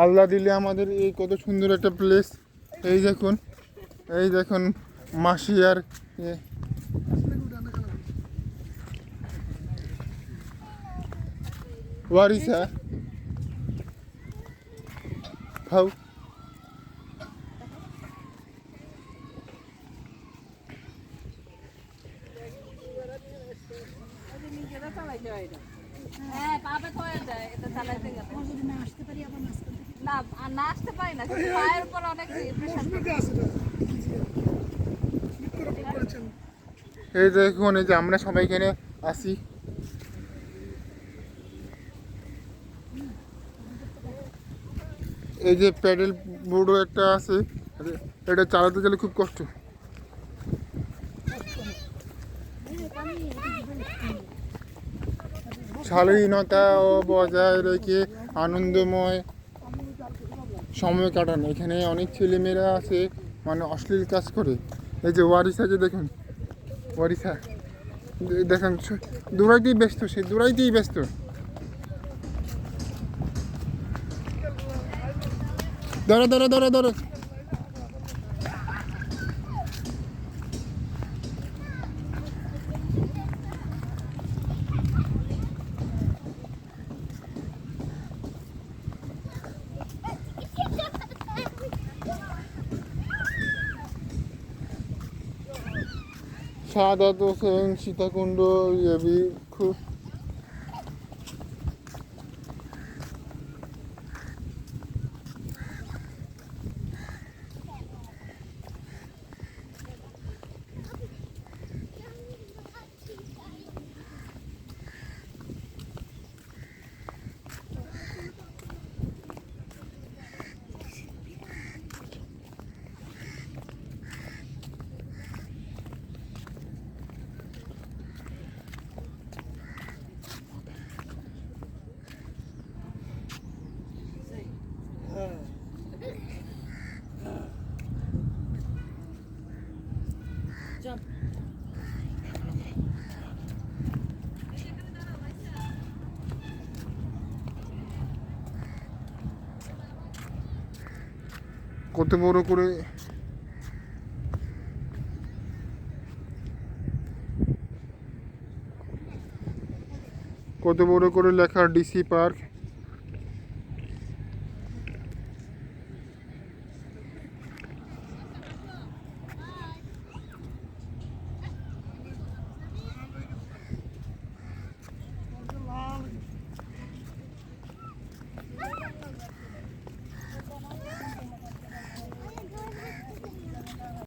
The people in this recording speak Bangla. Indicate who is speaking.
Speaker 1: আল্লাহ দিলে আমাদের এই কত সুন্দর একটা প্লেস। এই দেখুন, এই দেখুন মাসি আর ওয়ারিসা খাও। এই দেখুন, এই যে আমরা সবাই এখানে আসি। এই যে প্যাডেল বোর্ডও একটা আছে, এটা চালাতে গেলে খুব কষ্ট। শালীনতা ও বজায় রেখে আনন্দময় সময় কাটানো। এখানে অনেক ছেলেমেয়েরা আছে মানে অশ্লীল কাজ করে। এই যে ওয়ারিসা, যে দেখুন ওয়ারিসা দেখেন দৌড়াইতেই ব্যস্ত, সে দৌড়াইতেই ব্যস্ত। ধরো ধরো ধরো ধরো। সাদাত হোসেন সীতাকুণ্ড খুব কত বড় করে লেখা ডিসি পার্ক।